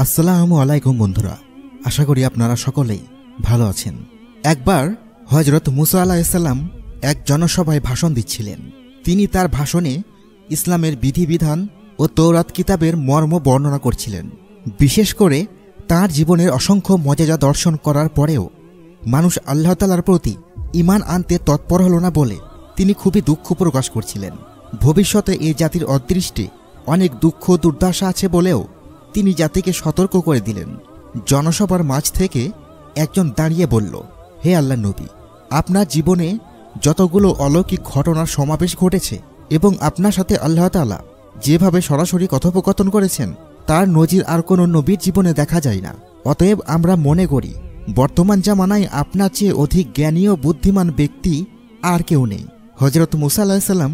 আসসালামু আলাইকুম বন্ধুরা, আশা করি আপনারা সকলেই ভালো আছেন। একবার হযরত মুসা আলাইহিস সালাম এক জনসভায় ভাষণ দিচ্ছিলেন। তিনি তার ভাষণে ইসলামের বিধিবিধান ও তৌরাত কিতাবের মর্ম বর্ণনা করছিলেন। বিশেষ করে তাঁর জীবনের অসংখ্য মজেজা দর্শন করার পরেও মানুষ আল্লাহ তাআলার প্রতি ঈমান আনতে তৎপর হল না বলে তিনি খুবই দুঃখ প্রকাশ করছিলেন। ভবিষ্যতে এই জাতির অদৃষ্টে অনেক দুঃখ দুর্দশা আছে বলেও তিনি জাতিকে সতর্ক করে দিলেন। জনসভার মাঝ থেকে একজন দাঁড়িয়ে বলল, হে আল্লাহর নবী, আপনার জীবনে যতগুলো অলৌকিক ঘটনার সমাবেশ ঘটেছে এবং আপনার সাথে আল্লাহ তাআলা যেভাবে সরাসরি কথোপকথন করেছেন তার নজির আর কোনো নবীর জীবনে দেখা যায় না। অতএব আমরা মনে করি বর্তমান জামানায় আপনার চেয়ে অধিক জ্ঞানী ও বুদ্ধিমান ব্যক্তি আর কেউ নেই। হযরত মুসা আলাইহিস সালাম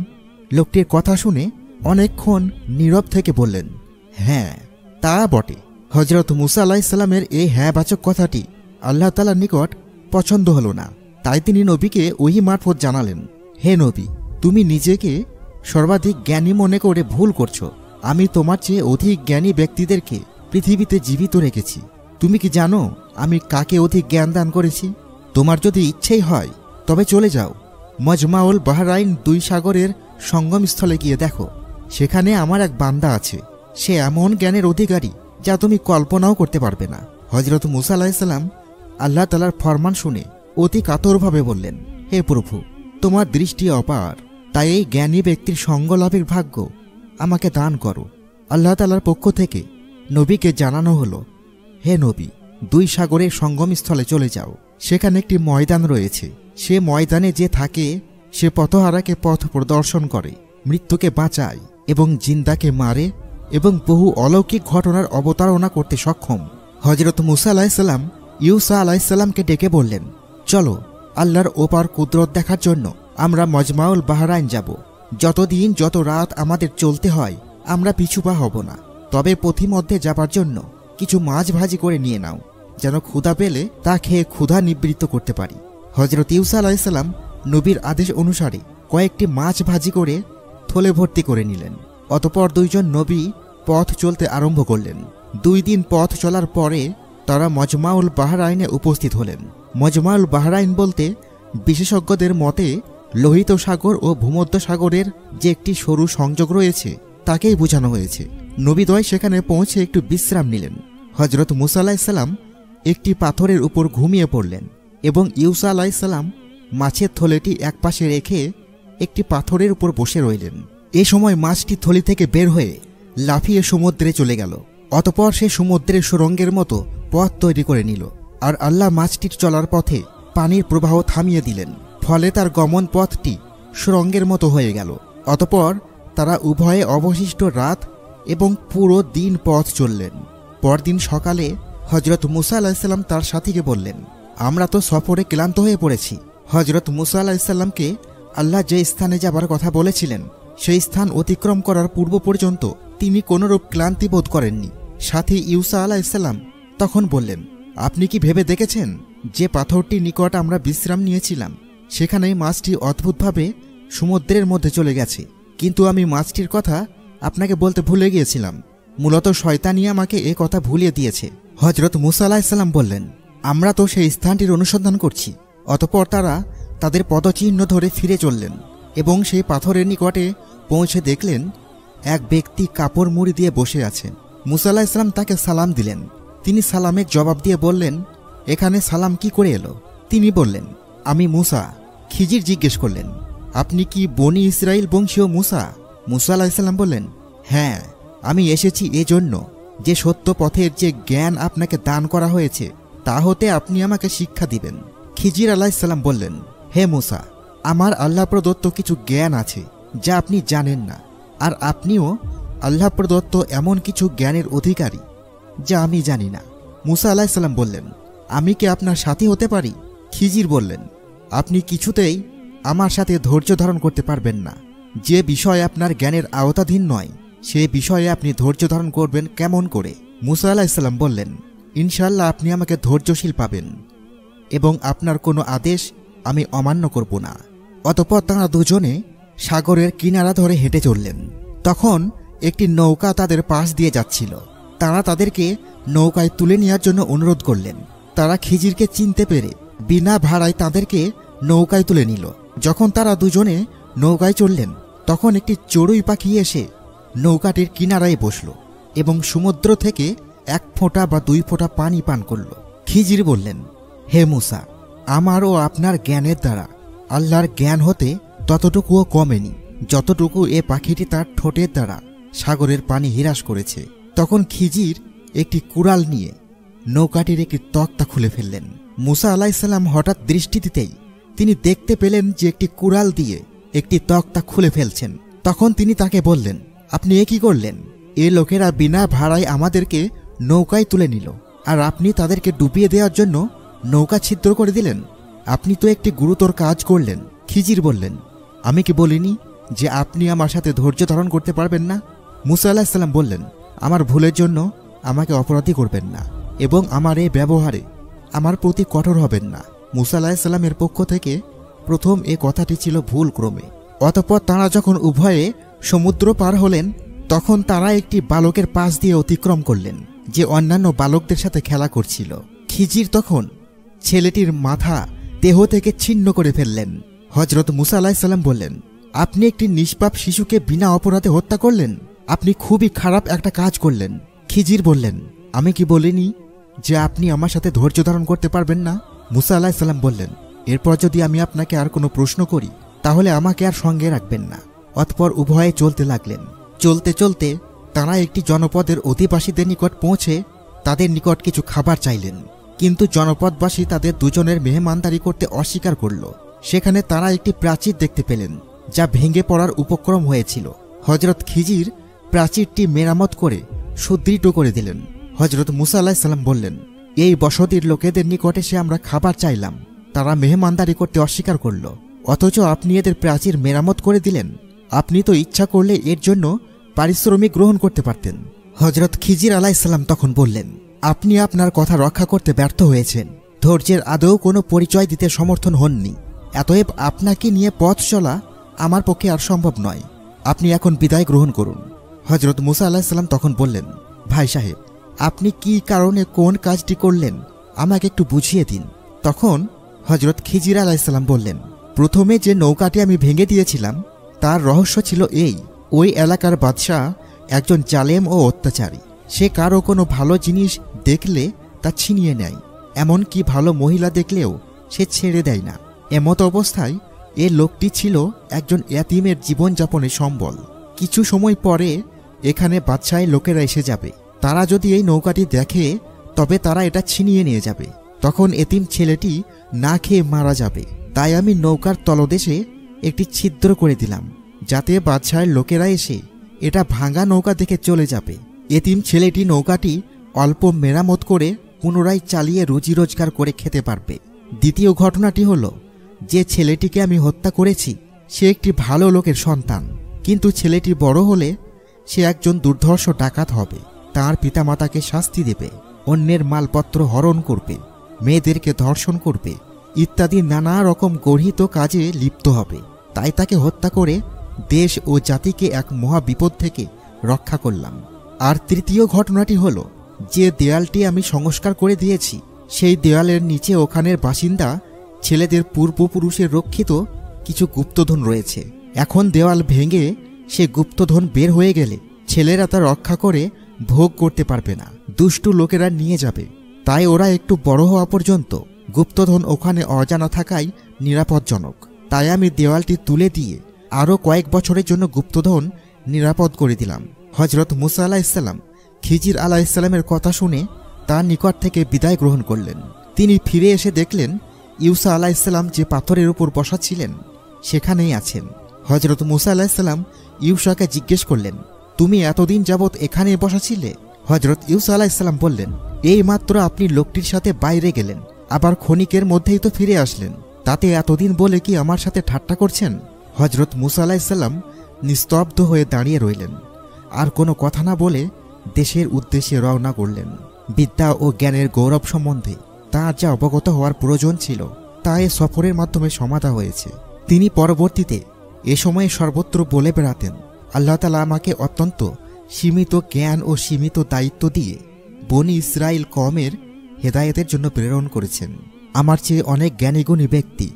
লোকটির কথা শুনে অনেকক্ষণ নীরব থেকে বললেন, হ্যাঁ তা বটে। হযরত মুসা আলাইহিস সালামের এই হ্যাঁবাচক কথাটি আল্লাহ তাআলার নিকট পছন্দ হল না। তাই তিনি নবীকে ওহী মারফত জানালেন, হে নবী, তুমি নিজেকে সর্বাধিক জ্ঞানী মনে করে ভুল করছো। আমি তোমার চেয়ে অধিক জ্ঞানী ব্যক্তিদেরকে পৃথিবীতে জীবিত রেখেছি। তুমি কি জানো আমি কাকে অধিক জ্ঞান দান করেছি? তোমার যদি ইচ্ছেই হয় তবে চলে যাও, মজমাউল বাহরাইন, দুই সাগরের সঙ্গমস্থলে গিয়ে দেখো, সেখানে আমার এক বান্দা আছে। সে এমন জ্ঞানের অধিকারী যা তুমি কল্পনাও করতে পারবে না। হযরত মুসা আলাইহিস সালাম আল্লাহ তাআলার ফরমান শুনে অতি কাতরভাবে বললেন, হে প্রভু, তোমার দৃষ্টি অপার, তাই এই জ্ঞানী ব্যক্তির সঙ্গ লাভের ভাগ্য আমাকে দান করো। আল্লাহ তাআলার পক্ষ থেকে নবীকে জানানো হলো, হে নবী, দুই সাগরের সঙ্গমস্থলে চলে যাও। সেখানে একটি ময়দান রয়েছে। সে ময়দানে যে থাকে সে পথহারাকে পথ প্রদর্শন করে, মৃত্যুকে বাঁচায় এবং জিন্দাকে মারে এবং বহু অলৌকিক ঘটনার অবতারণা করতে সক্ষম। হযরত মুসা আলাইহিস সালাম ইউসা আলাইহিস সালামকে ডেকে বললেন, চলো আল্লাহর ওপার কুদরত দেখার জন্য আমরা মজমাউল বাহরাইন যাব। যতদিন যত রাত আমাদের চলতে হয় আমরা পিছুপা হব না। তবে পথিমধ্যে যাবার জন্য কিছু মাছ ভাজি করে নিয়ে নাও, যেন ক্ষুধা পেলে তা খেয়ে ক্ষুধা নিবৃত্ত করতে পারি। হযরত ইউসা আলাইহিস সালাম নবীর আদেশ অনুসারে কয়েকটি মাছ ভাজি করে থলে ভর্তি করে নিলেন। অতঃপর দুইজন নবী পথ চলতে আরম্ভ করলেন। 2 দিন পথ চলার পরে তারা মজমাউল বাহরাইনে উপস্থিত হলেন। মজমাউল বাহরাইন বলতে বিশেষজ্ঞদের মতে লোহিত সাগর ও ভূমধ্য সাগরের যে একটি সরু সংযোগ রয়েছে তাকেই বোঝানো হয়েছে। নবীদ্বয় সেখানে পৌঁছে একটু বিশ্রাম নিলেন। হযরত মুসা আলাইহিস সালাম একটি পাথরের উপর ঘুমিয়ে পড়লেন এবং ইউসা আলাইহিস সালাম মাছের থলেটি একপাশে রেখে একটি পাথরের উপর বসে রইলেন। এ সময় মাছটি থলি থেকে বের হয়ে লাফিয়ে সমুদ্রে চলে গেল। অতঃপর সে সমুদ্রের সুরঙ্গের মতো পথ তৈরি করে নিল, আর আল্লাহ মাছটির চলার পথে পানির প্রবাহ থামিয়ে দিলেন। ফলে তার গমন পথটি সুরঙ্গের মতো হয়ে গেল। অতঃপর তারা উভয়ে অবশিষ্ট রাত এবং পুরো দিন পথ চললেন। পরদিন সকালে হযরত মুসা আলাইহিস সালাম তার সাথীকে বললেন, আমরা তো সফরে ক্লান্ত হয়ে পড়েছি। হযরত মুসা আলাইহিস সালামকে আল্লাহ যে স্থানে যাবার কথা বলেছিলেন সেই স্থান অতিক্রম করার পূর্ব পর্যন্ত তিনি কোনরূপ ক্লান্তি বোধ করেননি। সাথী ইউসা আলাইহিস সালাম তখন বললেন, আপনি কি ভেবে দেখেছেন যে পাথরটির নিকট আমরা বিশ্রাম নিয়েছিলাম সেখানেই মাছটি অদ্ভুতভাবে সমুদ্রের মধ্যে চলে গেছে? কিন্তু আমি মাছটির কথা আপনাকে বলতে ভুলে গিয়েছিলাম। মূলত শয়তানি আমাকে এ কথা ভুলিয়ে দিয়েছে। হযরত মুসা আলাইহিস সালাম বললেন, আমরা তো সেই স্থানটির অনুসন্ধান করছি। অতঃপর তারা তাদের পদচিহ্ন ধরে ফিরে চললেন এবং সেই পাথরের নিকটে পৌঁছে দেখলেন এক ব্যক্তি কাপড় মুড়ি দিয়ে বসে আছেন। মুসা আলাইহিস সালাম তাকে সালাম দিলেন। তিনি সালামের জবাব দিয়ে বললেন, এখানে সালাম কি করে এলো? তিনি বললেন, আমি মুসা। খিজির জিজ্ঞেস করলেন, আপনি কি বনি ইসরাইল বংশীয় মুসা? মুসা আলাইহিস সালাম বললেন, হ্যাঁ, আমি এসেছি এজন্য যে সত্য পথের যে জ্ঞান আপনাকে দান করা হয়েছে তা হতে আপনি আমাকে শিক্ষা দিবেন। খিজির আলাইহিস সালাম বললেন, হে মুসা, আমার আল্লাহ প্রদত্ত কিছু জ্ঞান আছে যা আপনি জানেন না, আর আপনিও আল্লাহ প্রদত্ত এমন কিছু জ্ঞানের অধিকারী যা আমি জানি না। মুসা আলাইহিস সালাম বললেন, আমি কি আপনার সাথী হতে পারি? খিজির বললেন, আপনি কিছুতেই আমার সাথে ধৈর্য ধারণ করতে পারবেন না। যে বিষয় আপনার জ্ঞানের আওতাধীন নয় সে বিষয়ে আপনি ধৈর্য ধারণ করবেন কেমন করে? মুসা আলাইহিস সালাম বললেন, ইনশাআল্লাহ আপনি আমাকে ধৈর্যশীল পাবেন এবং আপনার কোনো আদেশ আমি অমান্য করব না। অতঃপর তাঁরা দুজনে সাগরের কিনারা ধরে হেঁটে চললেন। তখন একটি নৌকা তাদের পাশ দিয়ে যাচ্ছিল। তারা তাদেরকে নৌকায় তুলে নেওয়ার জন্য অনুরোধ করলেন। তারা খিজিরকে চিনতে পেরে বিনা ভাড়ায় তাদেরকে নৌকায় তুলে নিল। যখন তারা দুজনে নৌকায় চললেন তখন একটি চড়ুই পাখি এসে নৌকাটির কিনারায় বসল এবং সমুদ্র থেকে 1 ফোঁটা বা 2 ফোঁটা পানি পান করল। খিজির বললেন, হে মূসা, আমার ও আপনার জ্ঞানের দ্বারা আল্লাহর জ্ঞান হতে ততটুকুও কমেনি যতটুকু এ পাখিটি তার ঠোঁটের দ্বারা সাগরের পানি হিরাস করেছে। তখন খিজির একটি কুড়াল নিয়ে নৌকাটির একটি তক্তা খুলে ফেললেন। মূসা আলাইহিসসালাম হঠাৎ দৃষ্টি দিতেই তিনি দেখতে পেলেন যে একটি কুড়াল দিয়ে একটি তক্তা খুলে ফেলছেন। তখন তিনি তাকে বললেন, আপনি এ কি করলেন? এ লোকেরা বিনা ভাড়ায় আমাদেরকে নৌকায় তুলে নিল, আর আপনি তাদেরকে ডুবিয়ে দেওয়ার জন্য নৌকা ছিদ্র করে দিলেন। আপনি তো একটি গুরুতর কাজ করলেন। খিজির বললেন, আমি কি বলিনি যে আপনি আমার সাথে ধৈর্য ধারণ করতে পারবেন না? মূসা আলাইহিসসালাম বললেন, আমার ভুলের জন্য আমাকে অপরাধী করবেন না এবং আমার এই ব্যবহারে আমার প্রতি কঠোর হবেন না। মূসা আলাইহিসসালামের পক্ষ থেকে প্রথম এ কথাটি ছিল ভুল ক্রমে। অতঃপর তাঁরা যখন উভয়ে সমুদ্র পার হলেন তখন তারা একটি বালকের পাশ দিয়ে অতিক্রম করলেন যে অন্যান্য বালকদের সাথে খেলা করছিল। খিজির তখন ছেলেটির মাথা দেহ থেকে ছিন্ন করে ফেললেন। হযরত মূসা আলাইহিসসালাম বললেন, আপনি একটি নিষ্পাপ শিশুকে বিনা অপরাধে হত্যা করলেন। আপনি খুবই খারাপ একটা কাজ করলেন। খিজির বললেন, আমি কি বলিনি যে আপনি আমার সাথে ধৈর্য ধারণ করতে পারবেন না? মূসা আলাইহিসসালাম বললেন, এরপর যদি আমি আপনাকে আর কোনো প্রশ্ন করি তাহলে আমাকে আর সঙ্গে রাখবেন না। অতঃপর উভয়ে চলতে লাগলেন। চলতে চলতে তারা একটি জনপদের অধিবাসীদের নিকট পৌঁছে তাদের নিকট কিছু খাবার চাইলেন, কিন্তু জনপদবাসী তাদের দুজনের মেহমানদারি করতে অস্বীকার করল। সেখানে তারা একটি প্রাচীর দেখতে পেলেন যা ভেঙে পড়ার উপক্রম হয়েছিল। হযরত খিজির প্রাচীরটি মেরামত করে সুদৃঢ় করে দিলেন। হযরত মূসা আলাইহিসসালাম বললেন, এই বসতির লোকেদের নিকটে সে আমরা খাবার চাইলাম, তারা মেহমানদারি করতে অস্বীকার করল, অথচ আপনি এদের প্রাচীর মেরামত করে দিলেন। আপনি তো ইচ্ছা করলে এর জন্য পারিশ্রমিক গ্রহণ করতে পারতেন। হযরত খিজির আলাইহিসসালাম তখন বললেন, আপনি আপনার কথা রক্ষা করতে ব্যর্থ হয়েছেন, ধৈর্যের আদৌ কোনো পরিচয় দিতে সমর্থন হননি। অতএব আপনাকে নিয়ে পথ চলা আমার পক্ষে আর সম্ভব নয়। আপনি এখন বিদায় গ্রহণ করুন। হযরত মূসা আলাইহিসসালাম তখন বললেন, ভাই সাহেব, আপনি কি কারণে কোন কাজটি করলেন আমাকে একটু বুঝিয়ে দিন। তখন হযরত খিজির আলাইহিসসালাম বললেন, প্রথমে যে নৌকাটি আমি ভেঙে দিয়েছিলাম তার রহস্য ছিল এই, ওই এলাকার বাদশাহ একজন জালেম ও অত্যাচারী। সে কারো কোনো ভালো জিনিস দেখলে তা ছিনিয়ে নেয়, এমনকি ভালো মহিলা দেখলেও সে ছেড়ে দেয় না। এমত অবস্থায় এ লোকটি ছিল একজন ইয়াতীমের জীবনযাপনের সম্বল। কিছু সময় পরে এখানে বাদশাহের লোকেরা এসে যাবে। তারা যদি এই নৌকাটি দেখে তবে তারা এটা ছিনিয়ে নিয়ে যাবে। তখন এতিম ছেলেটি না খেয়ে মারা যাবে। তাই আমি নৌকার তলদেশে একটি ছিদ্র করে দিলাম, যাতে বাদশাহের লোকেরা এসে এটা ভাঙা নৌকা দেখে চলে যাবে। এতিম ছেলেটি নৌকাটি অল্প মেরামত করে পুনরায় চালিয়ে রুজি রোজগার করে খেতে পারবে। দ্বিতীয় ঘটনাটি হলো, যে ছেলেটিকে আমি হত্যা করেছি সে একটি ভালো লোকের সন্তান, কিন্তু ছেলেটি বড় হলে সে একজন দুর্ধর্ষ ডাকাত হবে। তার পিতামাতাকে শাস্তি দেবে, অন্যের মালপত্র হরণ করবে, মেয়েদেরকে ধর্ষণ করবে ইত্যাদি নানা রকম গর্হিত কাজে লিপ্ত হবে। তাই তাকে হত্যা করে দেশ ও জাতিকে এক মহা বিপদ থেকে রক্ষা করলাম। আর তৃতীয় ঘটনাটি হলো, যে দেয়ালটি আমি সংস্কার করে দিয়েছি সেই দেয়ালের নিচে ওখানের বাসিন্দা ছেলেদের পূর্বপুরুষের রক্ষিত কিছু গুপ্তধন রয়েছে। এখন দেওয়াল ভেঙে সে গুপ্তধন বের হয়ে গেলে ছেলেরা তা রক্ষা করে ভোগ করতে পারবে না, দুষ্টু লোকেরা নিয়ে যাবে। তাই ওরা একটু বড় হওয়া পর্যন্ত গুপ্তধন ওখানে অজানা থাকাই নিরাপদজনক। তাই আমি দেওয়ালটি তুলে দিয়ে আরও কয়েক বছরের জন্য গুপ্তধন নিরাপদ করে দিলাম। হযরত মূসা আলাইহিসসালাম খিজির আলাইহিসসালামের কথা শুনে তার নিকট থেকে বিদায় গ্রহণ করলেন। তিনি ফিরে এসে দেখলেন ইউসা আলাইহিসসালাম যে পাথরের উপর বসা ছিলেন সেখানেই আছেন। হযরত মূসা আলাইহিসসালাম ইউসাকে জিজ্ঞেস করলেন, তুমি এতদিন যাবৎ এখানে বসা ছিলে? হযরত ইউসা আলাইহিসসালাম বললেন, এই মাত্র আপনি লোকটির সাথে বাইরে গেলেন, আবার ক্ষণিকের মধ্যেই তো ফিরে আসলেন, তাতে এতদিন বলে কি আমার সাথে ঠাট্টা করছেন? হযরত মূসা আলাইহিসসালাম নিস্তব্ধ হয়ে দাঁড়িয়ে রইলেন, আর কোনো কথা না বলে দেশের উদ্দেশ্যে রওনা করলেন। বিদ্যা ও জ্ঞানের গৌরব সম্বন্ধে তার যা অবগত হওয়ার প্রয়োজন ছিল তা এ সফরের মাধ্যমে সমাধা হয়েছে। তিনি পরবর্তীতে এ সময়ে সর্বত্র বলে বেড়াতেন, আল্লাহ তাআলা আমাকে অত্যন্ত সীমিত জ্ঞান ও সীমিত দায়িত্ব দিয়ে বনি ইসরাইল কওমের হেদায়েতের জন্য প্রেরণ করেছেন। আমার চেয়ে অনেক জ্ঞানীগুণী ব্যক্তি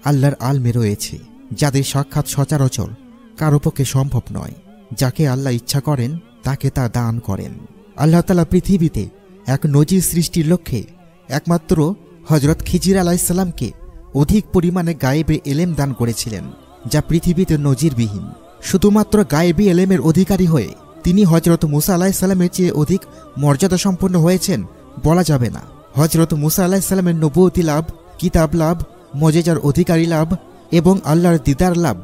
আল্লাহর আলমে রয়েছে, যাদের সাক্ষাৎ সচরাচর কারো পক্ষে সম্ভব নয়। যাকে আল্লাহ ইচ্ছা করেন তাকে তা দান করেন। আল্লাহ তাআলা পৃথিবীতে এক নজির সৃষ্টির লক্ষ্যে একমাত্র হযরত খিজির আলাইহিসসালামকে অধিক পরিমাণে গায়েবে এলেম দান করেছিলেন, যা পৃথিবীতে নজিরবিহীন। শুধুমাত্র গায়েবী এলেমের অধিকারী হয়ে তিনি হযরত মুসা আলাইহিসসালামের চেয়ে অধিক মর্যাদা সম্পন্ন হয়েছেন বলা যাবে না। হযরত মুসা আলাইহিসসালামের নবুয়তি লাভ, কিতাব লাভ, মুজিজার অধিকারী লাভ এবং আল্লাহর দিদার লাভ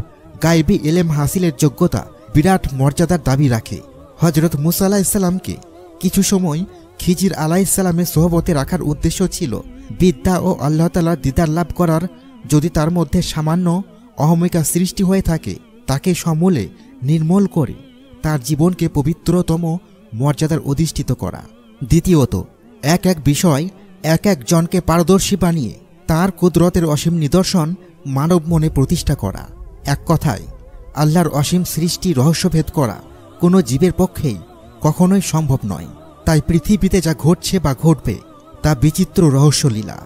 গায়েবী এলেম হাসিলের যোগ্যতা বিরাট মর্যাদার দাবি রাখে। হযরত মুসা আলাইহিসসালামকে কিছু সময় খিজির আলাইহিসসালামের সোহবতে রাখার উদ্দেশ্য ছিল বিদ্যা ও আল্লাহ তাআলার দিদার লাভ করার যদি তার মধ্যে সামান্য অহমিকা সৃষ্টি হয়ে থাকে তাকে সমূলে নির্মূল করে তার জীবনকে পবিত্রতম মর্যাদার অধিষ্ঠিত করা। দ্বিতীয়ত, এক এক বিষয় এক একজনকে পারদর্শী বানিয়ে তার কুদরতের অসীম নিদর্শন মানব মনে প্রতিষ্ঠা করা। এক কথায় আল্লাহর অসীম সৃষ্টি রহস্যভেদ করা কোনো জীবের পক্ষেই কখনোই সম্ভব নয়। তাই পৃথিবীতে যা ঘটছে বা ঘটবে তা বিচিত্র রহস্যলীলা।